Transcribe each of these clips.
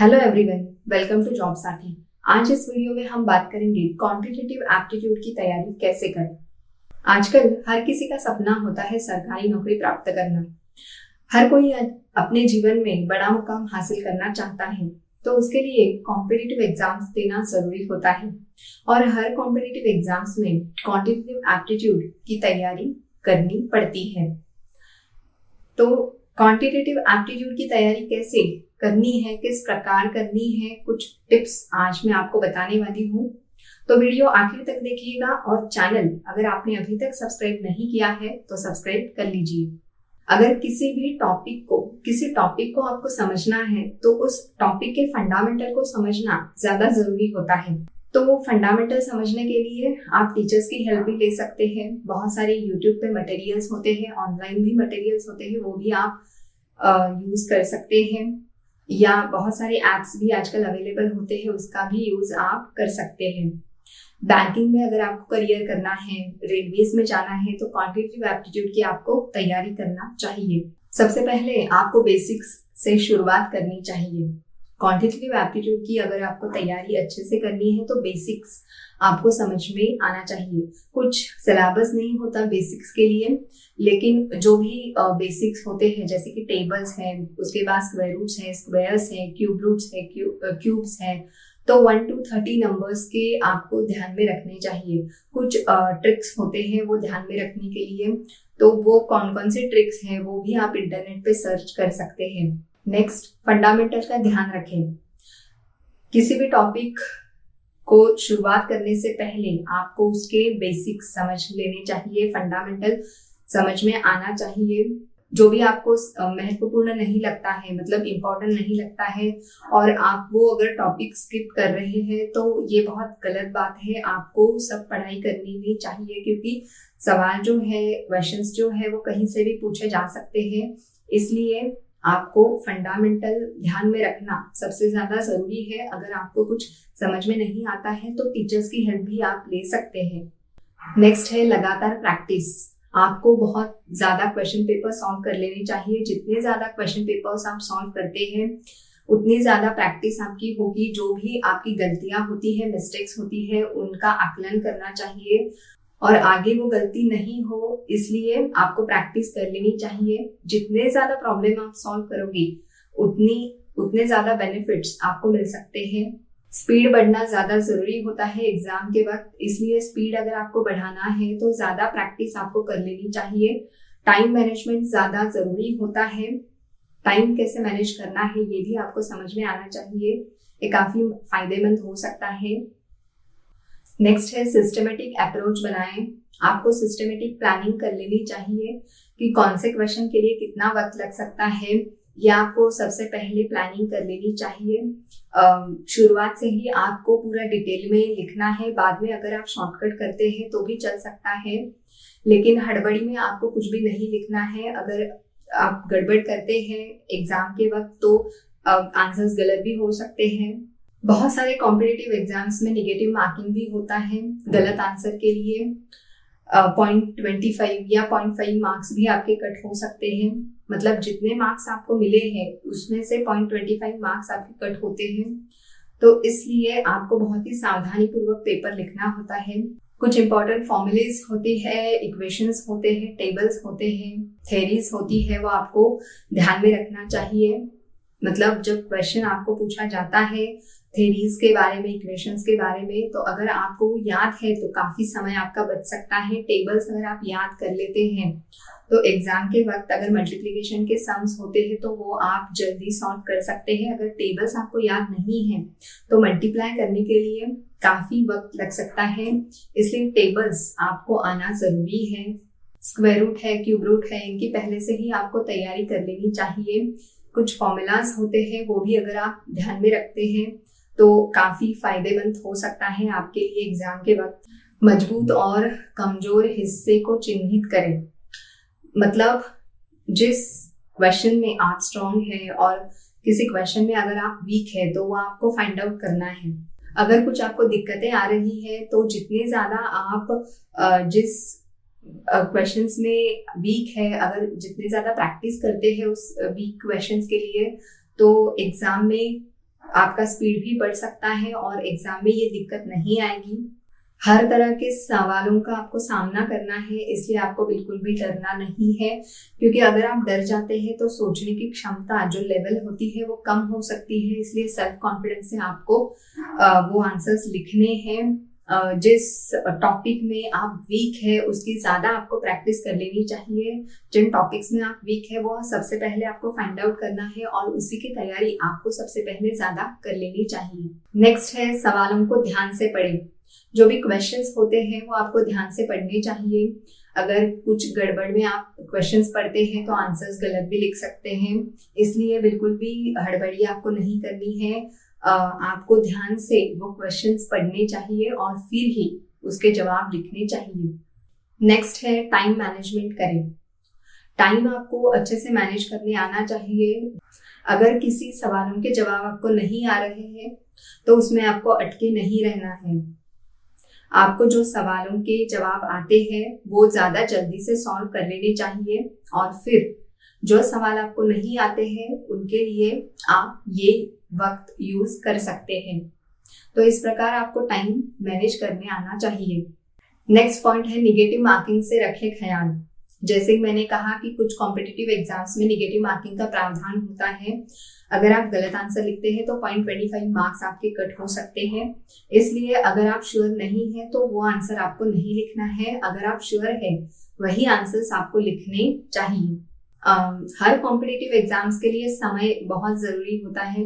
Hello everyone, welcome to job Saathi. आज इस video में हम बात करेंगे कॉम्पिटिटिव एप्टीट्यूड की तैयारी कैसे करें। आजकल हर किसी का सपना होता है सरकारी नौकरी प्राप्त करना। हर कोई अपने जीवन में बड़ा मुकाम हासिल करना चाहता है, तो उसके लिए कॉम्पिटिटिव एग्जाम्स देना जरूरी होता है और हर कॉम्पिटिटिव एग्जाम्स में क्वांटिटेटिव एप्टीट्यूड की तैयारी करनी पड़ती है। तो क्वांटिटेटिव एप्टीट्यूड की तैयारी कैसे करनी है, किस प्रकार करनी है, कुछ टिप्स आज मैं आपको बताने वाली हूँ। तो वीडियो आखिर तक देखिएगा और चैनल अगर आपने अभी तक सब्सक्राइब नहीं किया है तो सब्सक्राइब कर लीजिए। अगर किसी टॉपिक को आपको समझना है तो उस टॉपिक के फंडामेंटल को समझना ज्यादा जरूरी होता है। तो वो फंडामेंटल समझने के लिए आप टीचर्स की हेल्प भी ले सकते हैं। बहुत सारे यूट्यूब पे मटेरियल्स होते हैं, ऑनलाइन भी मटेरियल्स होते हैं, वो भी आप यूज कर सकते हैं, या बहुत सारे एप्स भी आजकल अवेलेबल होते हैं, उसका भी यूज आप कर सकते हैं। बैंकिंग में अगर आपको करियर करना है, रेलवेज में जाना है, तो क्वांटिटेटिव एप्टीट्यूड की आपको तैयारी करना चाहिए। सबसे पहले आपको बेसिक्स से शुरुआत करनी चाहिए। क्वांटिटेटिव एप्टीट्यूड की अगर आपको तैयारी अच्छे से करनी है तो बेसिक्स आपको समझ में आना चाहिए। कुछ सिलेबस नहीं होता बेसिक्स के लिए, लेकिन जो भी बेसिक्स होते हैं जैसे कि टेबल्स है, उसके बाद स्क्वायर रूट्स है, स्क्वायर्स है, क्यूब रूट्स है, क्यूब्स है, तो 1 to 30 नंबर्स के आपको ध्यान में रखने चाहिए। कुछ ट्रिक्स होते हैं वो ध्यान में रखने के लिए, तो वो कौन कौन से ट्रिक्स हैं वो भी आप इंटरनेट पे सर्च कर सकते हैं। नेक्स्ट, फंडामेंटल का ध्यान रखें। किसी भी टॉपिक को शुरुआत करने से पहले आपको उसके बेसिक्स समझ लेने चाहिए, फंडामेंटल समझ में आना चाहिए। जो भी आपको महत्वपूर्ण नहीं लगता है, मतलब इम्पोर्टेंट नहीं लगता है, और आप वो अगर टॉपिक स्किप कर रहे हैं तो ये बहुत गलत बात है। आपको सब पढ़ाई करनी भी चाहिए, क्योंकि सवाल जो है, क्वेश्चंस जो है वो कहीं से भी पूछे जा सकते हैं। इसलिए आपको फंडामेंटल ध्यान में रखना सबसे ज्यादा जरूरी है। अगर आपको कुछ समझ में नहीं आता है तो टीचर्स की हेल्प भी आप ले सकते हैं। नेक्स्ट है लगातार प्रैक्टिस। आपको बहुत ज्यादा क्वेश्चन पेपर सॉल्व कर लेने चाहिए। जितने ज्यादा क्वेश्चन पेपर्स आप सॉल्व करते हैं उतनी ज्यादा प्रैक्टिस आपकी होगी। जो भी आपकी गलतियां होती है, मिस्टेक्स होती है, उनका आकलन करना चाहिए और आगे वो गलती नहीं हो, इसलिए आपको प्रैक्टिस कर लेनी चाहिए। जितने ज्यादा प्रॉब्लम आप सॉल्व करोगे उतने ज्यादा बेनिफिट्स आपको मिल सकते हैं। स्पीड बढ़ना ज्यादा जरूरी होता है एग्जाम के वक्त, इसलिए स्पीड अगर आपको बढ़ाना है तो ज्यादा प्रैक्टिस आपको कर लेनी चाहिए। टाइम मैनेजमेंट ज्यादा जरूरी होता है। टाइम कैसे मैनेज करना है ये भी आपको समझ में आना चाहिए, ये काफी फायदेमंद हो सकता है। नेक्स्ट है सिस्टमेटिक अप्रोच बनाएं। आपको सिस्टमेटिक प्लानिंग कर लेनी चाहिए कि कौन से क्वेश्चन के लिए कितना वक्त लग सकता है, या आपको सबसे पहले प्लानिंग कर लेनी चाहिए। शुरुआत से ही आपको पूरा डिटेल में लिखना है। बाद में अगर आप शॉर्टकट करते हैं तो भी चल सकता है, लेकिन हड़बड़ी में आपको कुछ भी नहीं लिखना है। अगर आप गड़बड़ करते हैं एग्जाम के वक्त तो आंसर्स गलत भी हो सकते हैं। बहुत सारे कॉम्पिटिटिव एग्जाम्स में नेगेटिव मार्किंग भी होता है गलत आंसर के लिए। 0.25 या 0.5 मार्क्स भी आपके कट हो सकते हैं। मतलब जितने मार्क्स आपको मिले हैं उसमें से 0.25 मार्क्स आपके कट होते हैं। तो इसलिए आपको बहुत ही सावधानी पूर्वक पेपर लिखना होता है। कुछ इंपॉर्टेंट फॉर्मूलेज होते हैं, इक्वेशंस होते हैं, टेबल्स होते हैं, थ्योरीज होती है, वो आपको ध्यान में रखना चाहिए। मतलब जब क्वेश्चन आपको पूछा जाता है थ्योरीज के बारे में, इक्वेशंस के बारे में, तो अगर आपको याद है तो काफी समय आपका बच सकता है। टेबल्स अगर आप याद कर लेते हैं तो एग्जाम के वक्त अगर मल्टीप्लिकेशन के सम्स होते हैं तो वो आप जल्दी सॉल्व कर सकते हैं। अगर टेबल्स आपको याद नहीं है तो मल्टीप्लाई करने के लिए काफी वक्त लग सकता है, इसलिए टेबल्स आपको आना जरूरी है। स्क्वायर रूट है, क्यूब रूट है, इनकी पहले से ही आपको तैयारी कर लेनी चाहिए। कुछ फॉर्मूलाज होते हैं वो भी अगर आप ध्यान में रखते हैं तो काफी फायदेमंद हो सकता है आपके लिए एग्जाम के वक्त। मजबूत और कमजोर हिस्से को चिन्हित करें। मतलब जिस क्वेश्चन में आप स्ट्रॉन्ग है और किसी क्वेश्चन में अगर आप वीक है तो वो आपको फाइंड आउट करना है। अगर कुछ आपको दिक्कतें आ रही है तो जितने ज्यादा आप जिस क्वेश्चंस में वीक है, अगर जितने ज्यादा प्रैक्टिस करते हैं उस वीक क्वेश्चंस के लिए, तो एग्जाम में आपका स्पीड भी बढ़ सकता है और एग्जाम में ये दिक्कत नहीं आएगी। हर तरह के सवालों का आपको सामना करना है, इसलिए आपको बिल्कुल भी डरना नहीं है, क्योंकि अगर आप डर जाते हैं तो सोचने की क्षमता जो लेवल होती है वो कम हो सकती है। इसलिए सेल्फ कॉन्फिडेंस से आपको वो आंसर्स लिखने हैं। जिस टॉपिक में आप वीक है उसकी ज्यादा आपको प्रैक्टिस कर लेनी चाहिए। जिन टॉपिक्स में आप वीक है वो सबसे पहले आपको फाइंड आउट करना है और उसी की तैयारी आपको सबसे पहले ज्यादा कर लेनी चाहिए। नेक्स्ट है सवालों को ध्यान से पढ़ें। जो भी क्वेश्चंस होते हैं वो आपको ध्यान से पढ़ने चाहिए। अगर कुछ गड़बड़ में आप क्वेश्चंस पढ़ते हैं तो आंसर्स गलत भी लिख सकते हैं, इसलिए बिल्कुल भी हड़बड़ी आपको नहीं करनी है। आपको ध्यान से वो क्वेश्चंस पढ़ने चाहिए और फिर ही उसके जवाब लिखने चाहिए। नेक्स्ट है टाइम मैनेजमेंट करें। टाइम आपको अच्छे से मैनेज करने आना चाहिए। अगर किसी सवालों के जवाब आपको नहीं आ रहे हैं तो उसमें आपको अटके नहीं रहना है। आपको जो सवालों के जवाब आते हैं वो ज्यादा जल्दी से सॉल्व कर लेने चाहिए और फिर जो सवाल आपको नहीं आते हैं उनके लिए आप ये वक्त यूज कर सकते हैं। तो इस प्रकार आपको टाइम मैनेज करने आना चाहिए। नेक्स्ट पॉइंट है निगेटिव मार्किंग से रखे ख्याल। जैसे मैंने कहा कि कुछ कॉम्पिटिटिव एग्जाम्स में निगेटिव मार्किंग का प्रावधान होता है। अगर आप गलत आंसर लिखते हैं तो 0.25 मार्क्स आपके कट हो सकते हैं। इसलिए अगर आप श्योर नहीं है तो वो आंसर आपको नहीं लिखना है। अगर आप श्योर है वही आंसर्स आपको लिखने चाहिए। हर कॉम्पिटिटिव एग्जाम्स के लिए समय बहुत जरूरी होता है,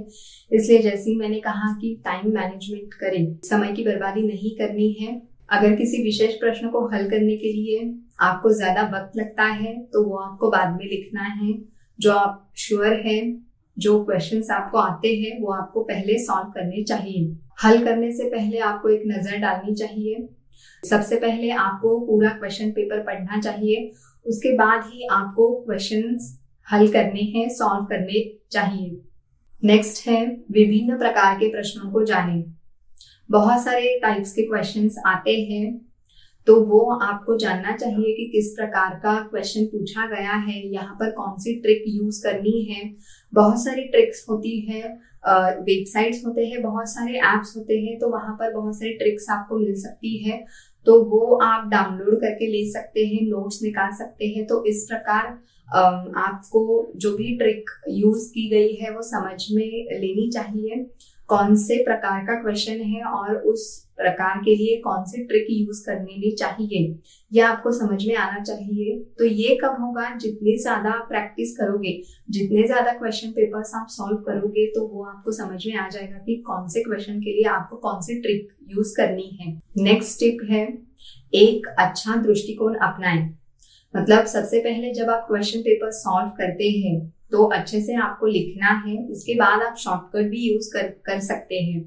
इसलिए जैसे ही मैंने कहा कि टाइम मैनेजमेंट करें, समय की बर्बादी नहीं करनी है। अगर किसी विशेष प्रश्न को हल करने के लिए आपको ज्यादा वक्त लगता है तो वो आपको बाद में लिखना है। जो आप श्योर है, जो क्वेश्चंस आपको आते हैं वो आपको पहले सॉल्व करने चाहिए। हल करने से पहले आपको एक नजर डालनी चाहिए। सबसे पहले आपको पूरा क्वेश्चन पेपर पढ़ना चाहिए, उसके बाद ही आपको क्वेश्चंस हल करने हैं, सॉल्व करने चाहिए। नेक्स्ट है विभिन्न प्रकार के प्रश्नों को जानें। बहुत सारे टाइप्स के क्वेश्चंस आते हैं तो वो आपको जानना चाहिए कि किस प्रकार का क्वेश्चन पूछा गया है, यहाँ पर कौन सी ट्रिक यूज करनी है। बहुत सारी ट्रिक्स होती है, वेबसाइट्स होते हैं, बहुत सारे ऐप्स होते हैं, तो वहां पर बहुत सारी ट्रिक्स आपको मिल सकती है, तो वो आप डाउनलोड करके ले सकते हैं, नोट्स निकाल सकते हैं। तो इस प्रकार आपको जो भी ट्रिक यूज की गई है वो समझ में लेनी चाहिए, कौन से प्रकार का क्वेश्चन है और उस प्रकार के लिए कौन सी ट्रिक यूज करनी चाहिए, यह आपको समझ में आना चाहिए। तो ये कब होगा, जितनी ज्यादा प्रैक्टिस करोगे, जितने ज्यादा क्वेश्चन पेपर्स आप सॉल्व करोगे, तो वो आपको समझ में आ जाएगा कि कौन से क्वेश्चन के लिए आपको कौन सी ट्रिक यूज करनी है। नेक्स्ट टिप है एक अच्छा दृष्टिकोण अपनाएं। मतलब सबसे पहले जब आप क्वेश्चन पेपर सॉल्व करते हैं तो अच्छे से आपको लिखना है, उसके बाद आप शॉर्टकट भी यूज कर सकते हैं।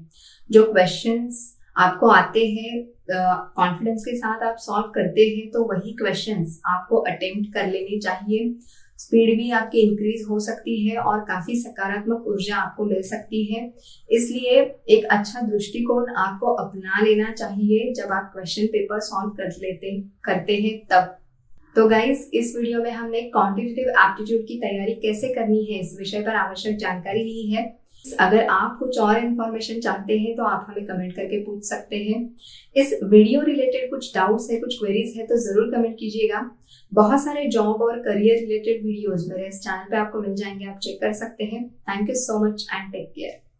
जो क्वेश्चंस आपको आते हैं कॉन्फिडेंस के साथ आप सॉल्व करते हैं तो वही क्वेश्चंस आपको अटेम्प्ट कर लेने चाहिए। स्पीड भी आपकी इंक्रीज हो सकती है और काफी सकारात्मक ऊर्जा आपको मिल सकती है। इसलिए एक अच्छा दृष्टिकोण आपको अपना लेना चाहिए जब आप क्वेश्चन पेपर सॉल्व करते हैं तब। तो गाइज, इस वीडियो में हमने क्वांटिटेटिव एप्टीट्यूड की तैयारी कैसे करनी है इस विषय पर आवश्यक जानकारी ली है। अगर आप कुछ और इन्फॉर्मेशन चाहते हैं तो आप हमें कमेंट करके पूछ सकते हैं। इस वीडियो रिलेटेड कुछ डाउट्स है, कुछ क्वेरीज है तो जरूर कमेंट कीजिएगा। बहुत सारे जॉब और करियर रिलेटेड वीडियोस मेरे इस चैनल पे आपको मिल जाएंगे, आप चेक कर सकते हैं। Thank you so much and take care.